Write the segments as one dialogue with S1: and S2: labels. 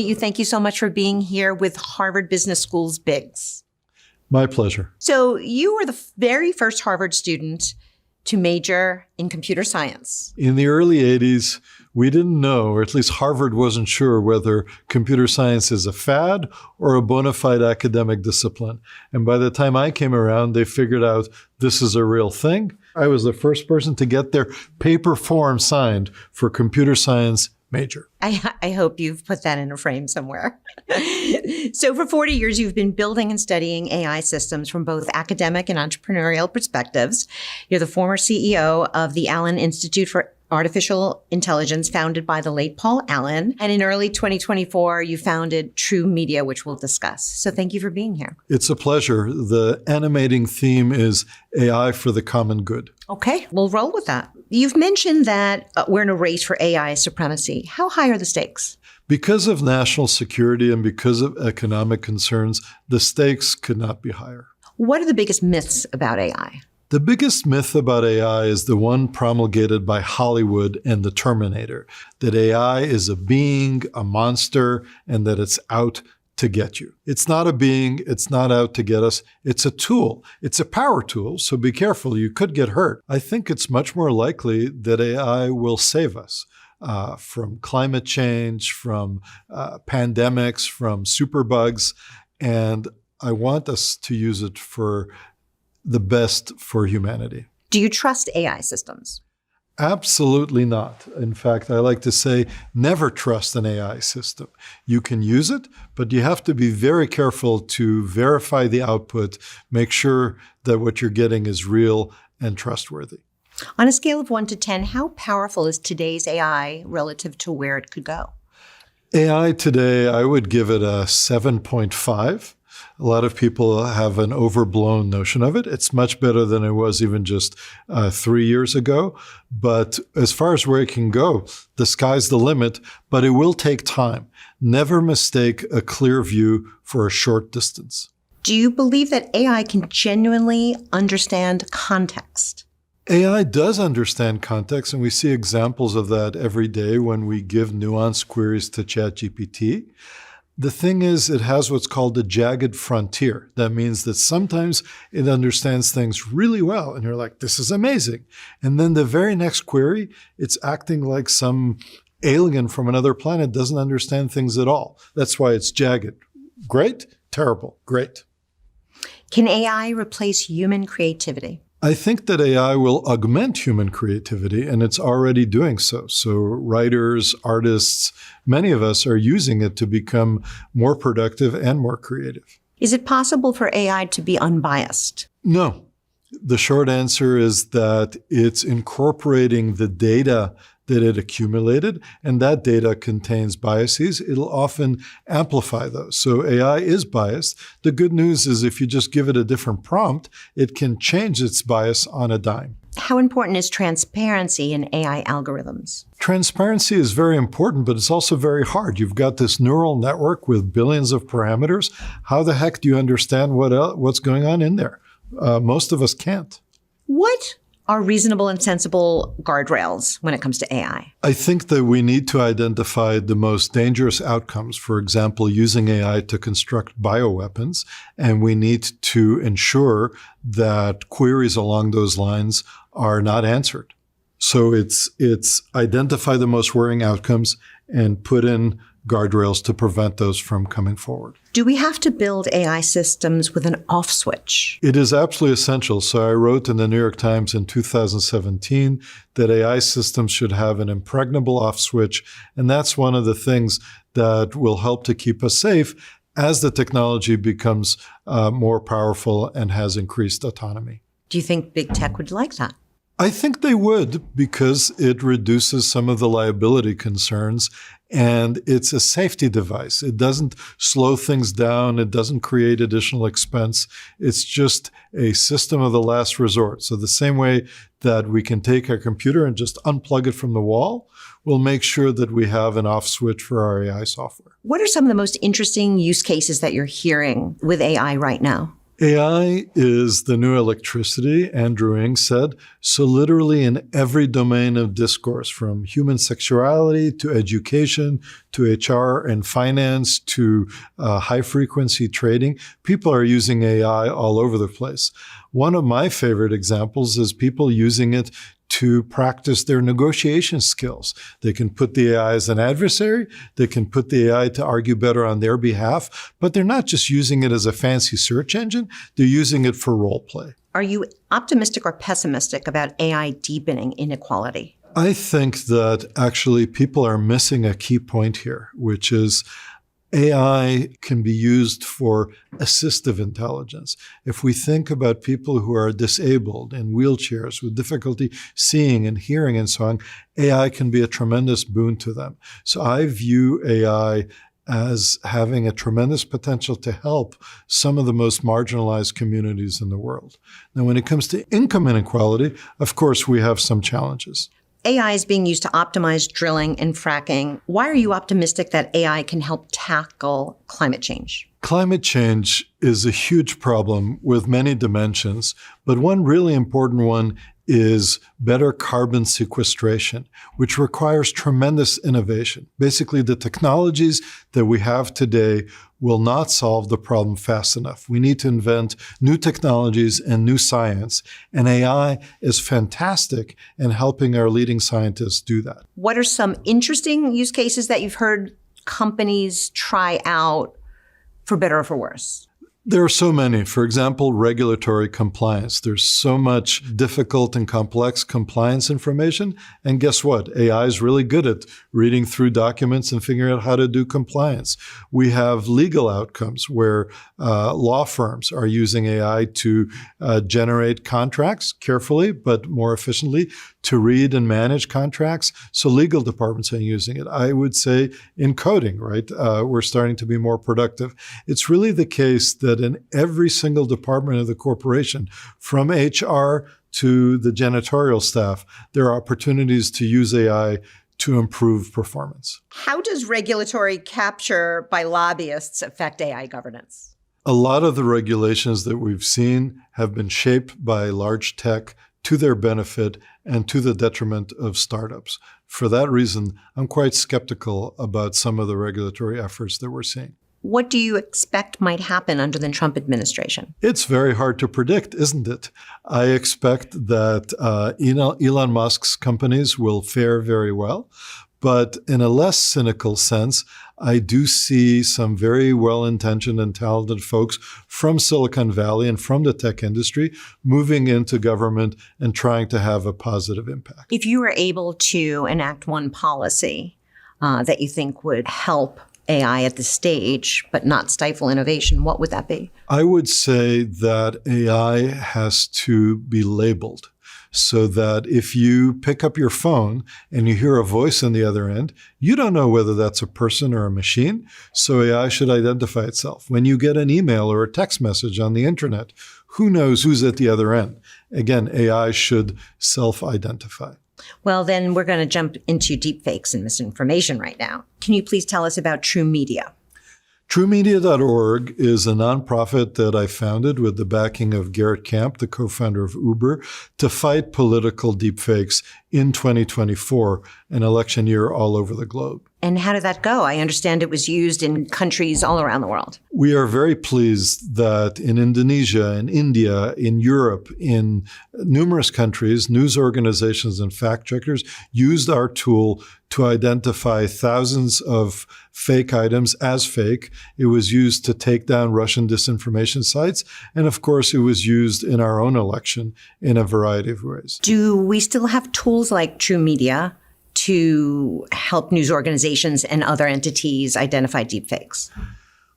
S1: Thank you so much for being here with Harvard Business School's Biggs.
S2: My pleasure.
S1: So you were the very first Harvard student to major in computer science.
S2: In the early 80s, we didn't know, or at least Harvard wasn't sure, whether computer science is a fad or a bona fide academic discipline. And by the time I came around, they figured out this is a real thing. I was the first person to get their paper form signed for computer science major.
S1: I hope you've put that in a frame somewhere. So for 40 years, you've been building and studying AI systems from both academic and entrepreneurial perspectives. You're the former CEO of the Allen Institute for Artificial Intelligence, founded by the late Paul Allen. And in early 2024, you founded True Media, which we'll discuss. So thank you for being here.
S2: It's a pleasure. The animating theme is AI for the common good.
S1: Okay, we'll roll with that. You've mentioned that we're in a race for AI supremacy. How high are the stakes?
S2: Because of national security and because of economic concerns, the stakes could not be higher.
S1: What are the biggest myths about AI?
S2: The biggest myth about AI is the one promulgated by Hollywood and the Terminator, that AI is a being, a monster, and that it's out to get you. It's not a being. It's not out to get us. It's a tool. It's a power tool, so be careful. You could get hurt. I think it's much more likely that AI will save us from climate change, from pandemics, from superbugs, and I want us to use it for the best for humanity.
S1: Do you trust AI systems?
S2: Absolutely not. In fact, I like to say, never trust an AI system. You can use it, but you have to be very careful to verify the output, make sure that what you're getting is real and trustworthy.
S1: On a scale of 1 to 10, how powerful is today's AI relative to where it could go?
S2: AI today, I would give it a 7.5. A lot of people have an overblown notion of it. It's much better than it was even just 3 years ago. But as far as where it can go, the sky's the limit, but it will take time. Never mistake a clear view for a short distance.
S1: Do you believe that AI can genuinely understand context?
S2: AI does understand context, and we see examples of that every day when we give nuanced queries to ChatGPT. The thing is, it has what's called a jagged frontier. That means that sometimes it understands things really well, and you're like, this is amazing. And then the very next query, it's acting like some alien from another planet doesn't understand things at all. That's why it's jagged. Great, terrible, great.
S1: Can AI replace human creativity?
S2: I think that AI will augment human creativity, and it's already doing so. So writers, artists, many of us are using it to become more productive and more creative.
S1: Is it possible for AI to be unbiased?
S2: No. The short answer is that it's incorporating the data that it accumulated, and that data contains biases. It'll often amplify those. So AI is biased. The good news is if you just give it a different prompt, it can change its bias on a dime.
S1: How important is transparency in AI algorithms?
S2: Transparency is very important, but it's also very hard. You've got this neural network with billions of parameters. How the heck do you understand what's going on in there? Most of us can't.
S1: What are reasonable and sensible guardrails when it comes to AI?
S2: I think that we need to identify the most dangerous outcomes, for example, using AI to construct bioweapons, and we need to ensure that queries along those lines are not answered. So it's identify the most worrying outcomes and put in guardrails to prevent those from coming forward.
S1: Do we have to build AI systems with an off switch?
S2: It is absolutely essential. So I wrote in the New York Times in 2017 that AI systems should have an impregnable off switch. And that's one of the things that will help to keep us safe as the technology becomes more powerful and has increased autonomy.
S1: Do you think big tech would like that?
S2: I think they would, because it reduces some of the liability concerns, and it's a safety device. It doesn't slow things down. It doesn't create additional expense. It's just a system of the last resort. So the same way that we can take our computer and just unplug it from the wall, we'll make sure that we have an off switch for our AI software.
S1: What are some of the most interesting use cases that you're hearing with AI right now?
S2: AI is the new electricity, Andrew Ng said. So literally in every domain of discourse, from human sexuality to education to HR and finance to high-frequency trading, people are using AI all over the place. One of my favorite examples is people using it to practice their negotiation skills. They can put the AI as an adversary, they can put the AI to argue better on their behalf, but they're not just using it as a fancy search engine, they're using it for role play.
S1: Are you optimistic or pessimistic about AI deepening inequality?
S2: I think that actually people are missing a key point here, which is AI can be used for assistive intelligence. If we think about people who are disabled in wheelchairs with difficulty seeing and hearing and so on, AI can be a tremendous boon to them. So I view AI as having a tremendous potential to help some of the most marginalized communities in the world. Now, when it comes to income inequality, of course, we have some challenges.
S1: AI is being used to optimize drilling and fracking. Why are you optimistic that AI can help tackle climate change?
S2: Climate change is a huge problem with many dimensions, but one really important one is better carbon sequestration, which requires tremendous innovation. Basically, the technologies that we have today will not solve the problem fast enough. We need to invent new technologies and new science, and AI is fantastic in helping our leading scientists do that.
S1: What are some interesting use cases that you've heard companies try out, for better or for worse?
S2: There are so many. For example, regulatory compliance. There's so much difficult and complex compliance information. And guess what? AI is really good at reading through documents and figuring out how to do compliance. We have legal outcomes where law firms are using AI to generate contracts carefully, but more efficiently, to read and manage contracts. So legal departments are using it. I would say in coding, right? We're starting to be more productive. It's really the case that in every single department of the corporation, from HR to the janitorial staff, there are opportunities to use AI to improve performance.
S1: How does regulatory capture by lobbyists affect AI governance?
S2: A lot of the regulations that we've seen have been shaped by large tech to their benefit and to the detriment of startups. For that reason, I'm quite skeptical about some of the regulatory efforts that we're seeing.
S1: What do you expect might happen under the Trump administration?
S2: It's very hard to predict, isn't it? I expect that Elon Musk's companies will fare very well. But in a less cynical sense, I do see some very well-intentioned and talented folks from Silicon Valley and from the tech industry moving into government and trying to have a positive impact.
S1: If you were able to enact one policy that you think would help AI at this stage, but not stifle innovation, what would that be?
S2: I would say that AI has to be labeled, so that if you pick up your phone and you hear a voice on the other end, you don't know whether that's a person or a machine, so AI should identify itself. When you get an email or a text message on the internet, who knows who's at the other end? Again, AI should self-identify.
S1: Well, then we're going to jump into deepfakes and misinformation right now. Can you please tell us about True Media?
S2: TrueMedia.org is a nonprofit that I founded with the backing of Garrett Camp, the co-founder of Uber, to fight political deepfakes in 2024, an election year all over the globe.
S1: And how did that go? I understand it was used in countries all around the world.
S2: We are very pleased that in Indonesia, in India, in Europe, in numerous countries, news organizations and fact checkers used our tool to identify thousands of fake items as fake. It was used to take down Russian disinformation sites. And of course, it was used in our own election in a variety of ways.
S1: Do we still have tools like True Media to help news organizations and other entities identify deepfakes?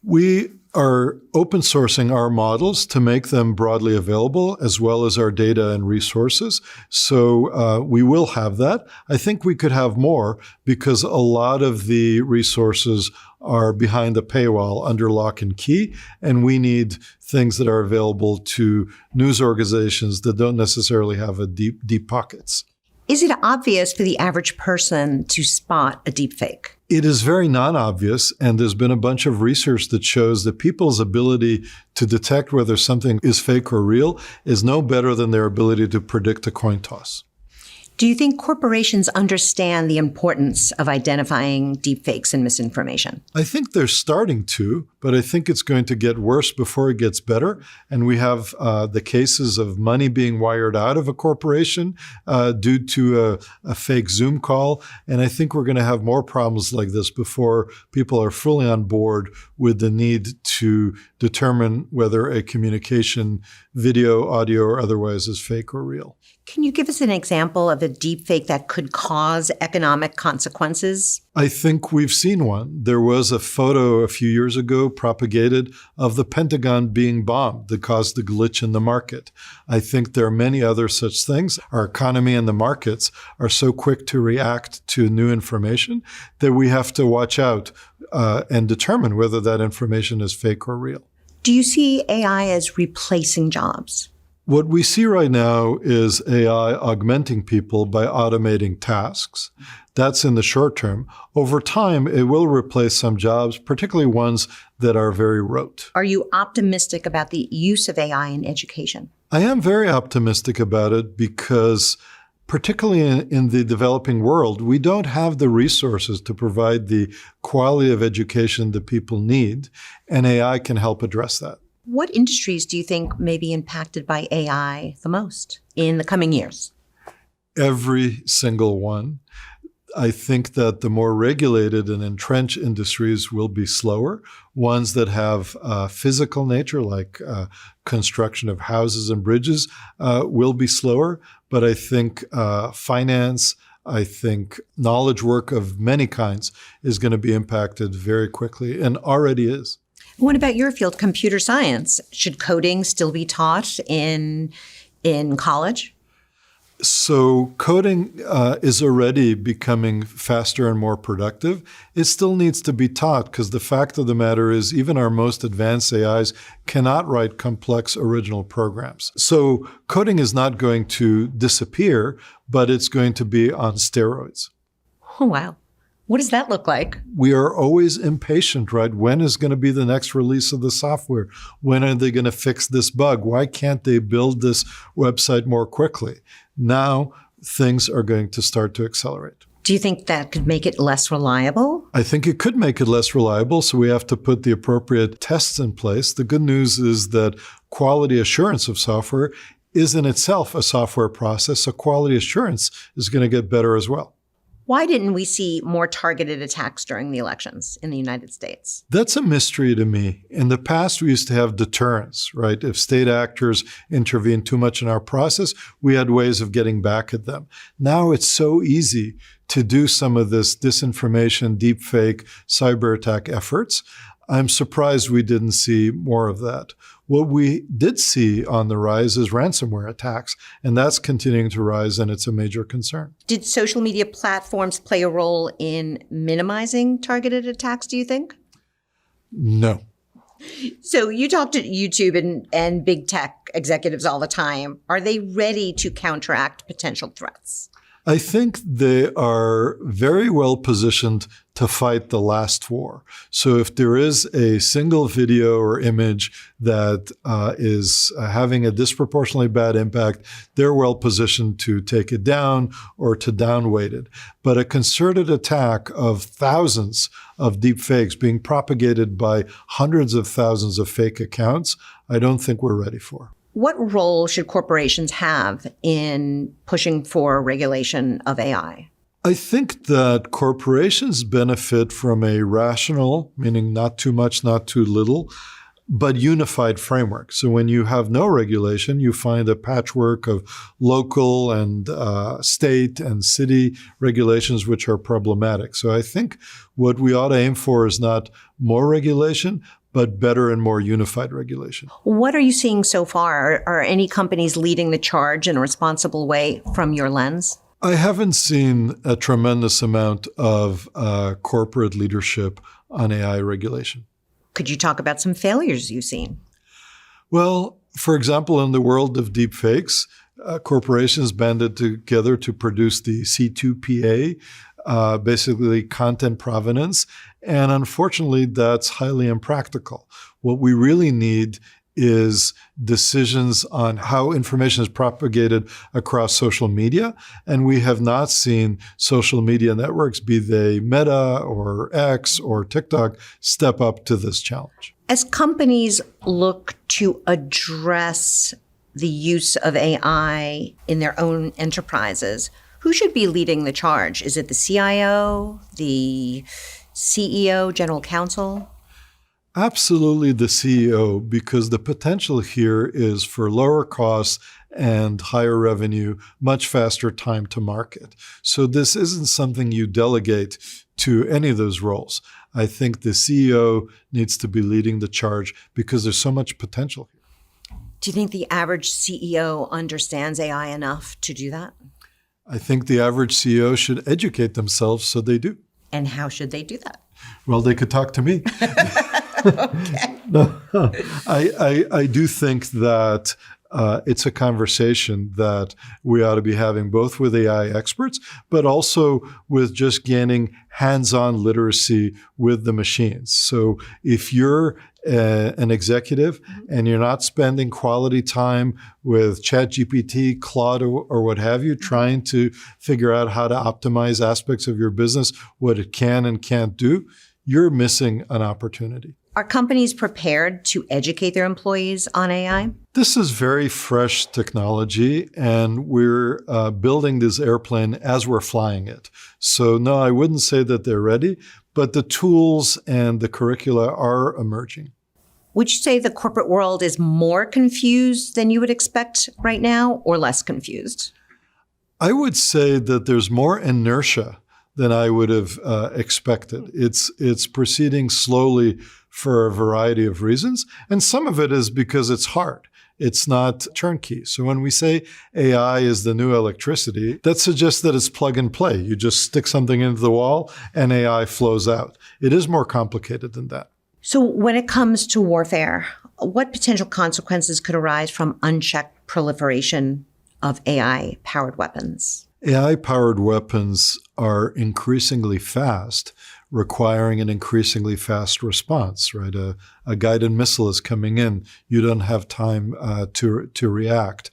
S2: We are open sourcing our models to make them broadly available, as well as our data and resources. So we will have that. I think we could have more because a lot of the resources are behind the paywall under lock and key, and we need things that are available to news organizations that don't necessarily have a deep pockets.
S1: Is it obvious for the average person to spot a deepfake?
S2: It is very non-obvious, and there's been a bunch of research that shows that people's ability to detect whether something is fake or real is no better than their ability to predict a coin toss.
S1: Do you think corporations understand the importance of identifying deepfakes and misinformation?
S2: I think they're starting to, but I think it's going to get worse before it gets better. And we have the cases of money being wired out of a corporation due to a fake Zoom call. And I think we're going to have more problems like this before people are fully on board with the need to determine whether a communication, video, audio, or otherwise is fake or real.
S1: Can you give us an example of a deepfake that could cause economic consequences?
S2: I think we've seen one. There was a photo a few years ago propagated of the Pentagon being bombed that caused the glitch in the market. I think there are many other such things. Our economy and the markets are so quick to react to new information that we have to watch out and determine whether that information is fake or real.
S1: Do you see AI as replacing jobs?
S2: What we see right now is AI augmenting people by automating tasks. That's in the short term. Over time, it will replace some jobs, particularly ones that are very rote.
S1: Are you optimistic about the use of AI in education?
S2: I am very optimistic about it because particularly in the developing world, we don't have the resources to provide the quality of education that people need, and AI can help address that.
S1: What industries do you think may be impacted by AI the most in the coming years?
S2: Every single one. I think that the more regulated and entrenched industries will be slower. Ones that have physical nature, like construction of houses and bridges, will be slower. But I think finance, I think knowledge work of many kinds is going to be impacted very quickly and already is.
S1: What about your field, computer science? Should coding still be taught in college?
S2: So coding is already becoming faster and more productive. It still needs to be taught because the fact of the matter is even our most advanced AIs cannot write complex original programs. So coding is not going to disappear, but it's going to be on steroids.
S1: Oh, wow. What does that look like?
S2: We are always impatient, right? When is going to be the next release of the software? When are they going to fix this bug? Why can't they build this website more quickly? Now, things are going to start to accelerate.
S1: Do you think that could make it less reliable?
S2: I think it could make it less reliable, so we have to put the appropriate tests in place. The good news is that quality assurance of software is in itself a software process, so quality assurance is going to get better as well.
S1: Why didn't we see more targeted attacks during the elections in the United States?
S2: That's a mystery to me. In the past, we used to have deterrence, right? If state actors intervened too much in our process, we had ways of getting back at them. Now it's so easy to do some of this disinformation, deepfake, cyber attack efforts. I'm surprised we didn't see more of that. What we did see on the rise is ransomware attacks, and that's continuing to rise, and it's a major concern. Did
S1: social media platforms play a role in minimizing targeted attacks, do you think?
S2: No.
S1: So you talk to YouTube and big tech executives all the time. Are they ready to counteract potential threats?
S2: I think they are very well positioned to fight the last war. So if there is a single video or image that is having a disproportionately bad impact, they're well positioned to take it down or to downweight it. But a concerted attack of thousands of deep fakes being propagated by hundreds of thousands of fake accounts, I don't think we're ready for.
S1: What role should corporations have in pushing for regulation of AI?
S2: I think that corporations benefit from a rational, meaning not too much, not too little, but unified framework. So when you have no regulation, you find a patchwork of local and state and city regulations which are problematic. So I think what we ought to aim for is not more regulation, but better and more unified regulation.
S1: What are you seeing so far? Are any companies leading the charge in a responsible way from your lens?
S2: I haven't seen a tremendous amount of corporate leadership on AI regulation.
S1: Could you talk about some failures you've seen?
S2: Well, for example, in the world of deepfakes, corporations banded together to produce the C2PA basically content provenance. And unfortunately, that's highly impractical. What we really need is decisions on how information is propagated across social media. And we have not seen social media networks, be they Meta or X or TikTok, step up to this challenge.
S1: As companies look to address the use of AI in their own enterprises, who should be leading the charge? Is it the CIO, the CEO, general counsel?
S2: Absolutely the CEO, because the potential here is for lower costs and higher revenue, much faster time to market. So this isn't something you delegate to any of those roles. I think the CEO needs to be leading the charge because there's so much potential here.
S1: Do you think the average CEO understands AI enough to do that?
S2: I think the average CEO should educate themselves so they do.
S1: And how should they do that?
S2: Well, they could talk to me.
S1: Okay.
S2: No, I do think that it's a conversation that we ought to be having both with AI experts, but also with just gaining hands-on literacy with the machines. So if you're an executive and you're not spending quality time with ChatGPT, Claude, or what have you, trying to figure out how to optimize aspects of your business, what it can and can't do, you're missing an opportunity.
S1: Are companies prepared to educate their employees on AI?
S2: This is very fresh technology, and we're building this airplane as we're flying it. So no, I wouldn't say that they're ready, but the tools and the curricula are emerging.
S1: Would you say the corporate world is more confused than you would expect right now, or less confused?
S2: I would say that there's more inertia than I would have expected. It's proceeding slowly for a variety of reasons, and some of it is because it's hard. It's not turnkey. So when we say AI is the new electricity, that suggests that it's plug and play. You just stick something into the wall and AI flows out. It is more complicated than that.
S1: So when it comes to warfare, what potential consequences could arise from unchecked proliferation of AI-powered weapons?
S2: AI-powered weapons are increasingly fast, requiring an increasingly fast response, right? A guided missile is coming in. You don't have time to react.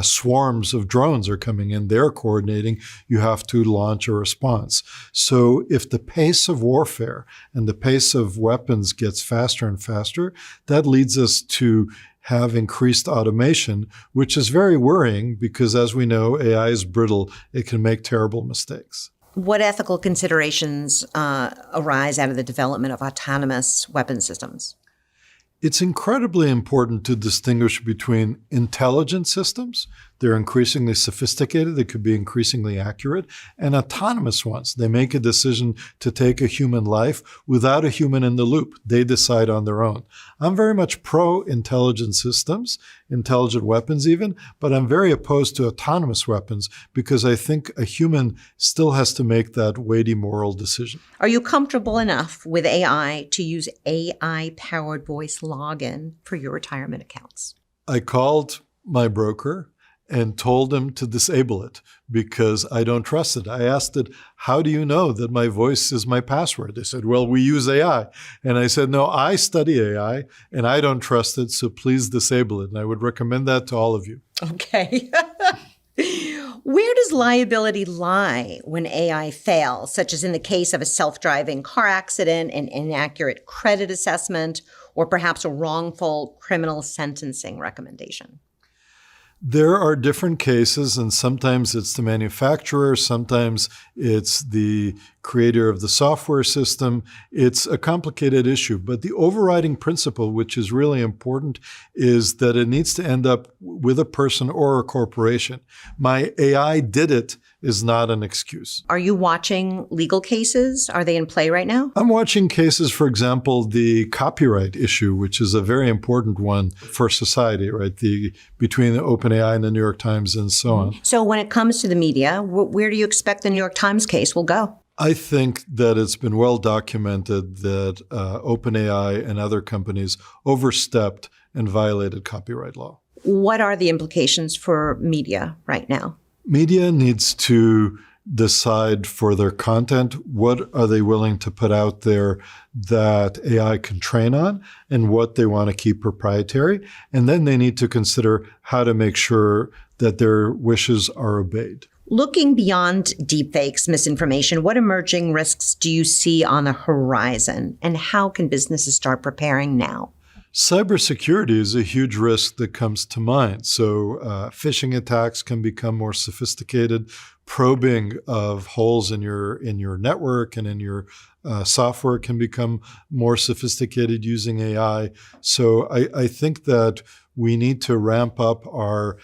S2: Swarms of drones are coming in. They're coordinating. You have to launch a response. So if the pace of warfare and the pace of weapons gets faster and faster, that leads us to have increased automation, which is very worrying because, as we know, AI is brittle. It can make terrible mistakes.
S1: What ethical considerations arise out of the development of autonomous weapon systems?
S2: It's incredibly important to distinguish between intelligent systems. They're increasingly sophisticated. They could be increasingly accurate. And autonomous ones. They make a decision to take a human life without a human in the loop. They decide on their own. I'm very much pro-intelligent systems, intelligent weapons even, but I'm very opposed to autonomous weapons because I think a human still has to make that weighty moral decision.
S1: Are you comfortable enough with AI to use AI-powered voice login for your retirement accounts?
S2: I called my broker and told him to disable it because I don't trust it. I asked it, how do you know that my voice is my password? They said, well, we use AI. And I said, no, I study AI and I don't trust it, so please disable it. And I would recommend that to all of you.
S1: Okay. Where does liability lie when AI fails, such as in the case of a self-driving car accident, an inaccurate credit assessment, or perhaps a wrongful criminal sentencing recommendation?
S2: There are different cases, and sometimes it's the manufacturer, sometimes it's the creator of the software system. It's a complicated issue, but the overriding principle, which is really important, is that it needs to end up with a person or a corporation. My AI did it is not an excuse.
S1: Are you watching legal cases? Are they in play right now?
S2: I'm watching cases, for example, the copyright issue, which is a very important one for society, right? Between the OpenAI and the New York Times and so on.
S1: So when it comes to the media, where do you expect the New York Times case will go?
S2: I think that it's been well documented that OpenAI and other companies overstepped and violated copyright law.
S1: What are the implications for media right now?
S2: Media needs to decide for their content, what are they willing to put out there that AI can train on and what they want to keep proprietary. And then they need to consider how to make sure that their wishes are obeyed.
S1: Looking beyond deepfakes, misinformation, what emerging risks do you see on the horizon, and how can businesses start preparing now?
S2: Cybersecurity is a huge risk that comes to mind. So phishing attacks can become more sophisticated. Probing of holes in your network and in your software can become more sophisticated using AI. So I think that we need to ramp up our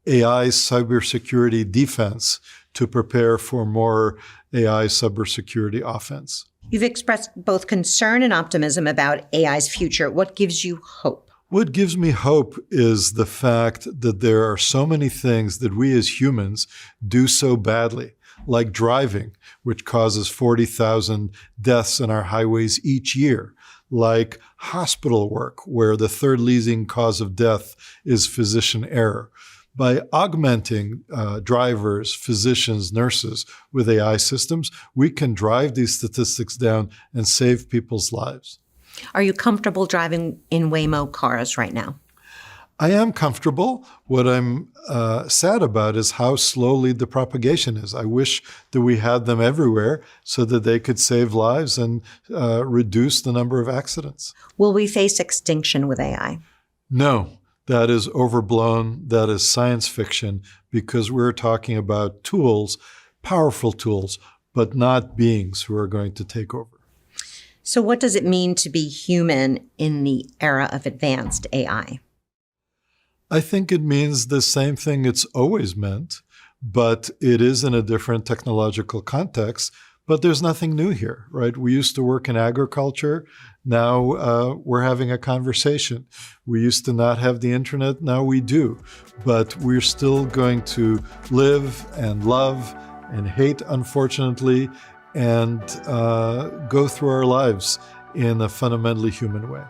S2: AI cybersecurity defense to prepare for more AI cybersecurity offense.
S1: You've expressed both concern and optimism about AI's future. What gives you hope?
S2: What gives me hope is the fact that there are so many things that we as humans do so badly, like driving, which causes 40,000 deaths on our highways each year, like hospital work, where the third leading cause of death is physician error. By augmenting drivers, physicians, nurses with AI systems, we can drive these statistics down and save people's lives.
S1: Are you comfortable driving in Waymo cars right now?
S2: I am comfortable. What I'm sad about is how slowly the propagation is. I wish that we had them everywhere so that they could save lives and reduce the number of accidents.
S1: Will we face extinction with AI?
S2: No. That is overblown. That is science fiction, because we're talking about tools, powerful tools, but not beings who are going to take over.
S1: So what does it mean to be human in the era of advanced AI?
S2: I think it means the same thing it's always meant, but it is in a different technological context. But there's nothing new here, right? We used to work in agriculture. Now we're having a conversation. We used to not have the internet. Now we do. But we're still going to live and love and hate, unfortunately, and go through our lives in a fundamentally human way.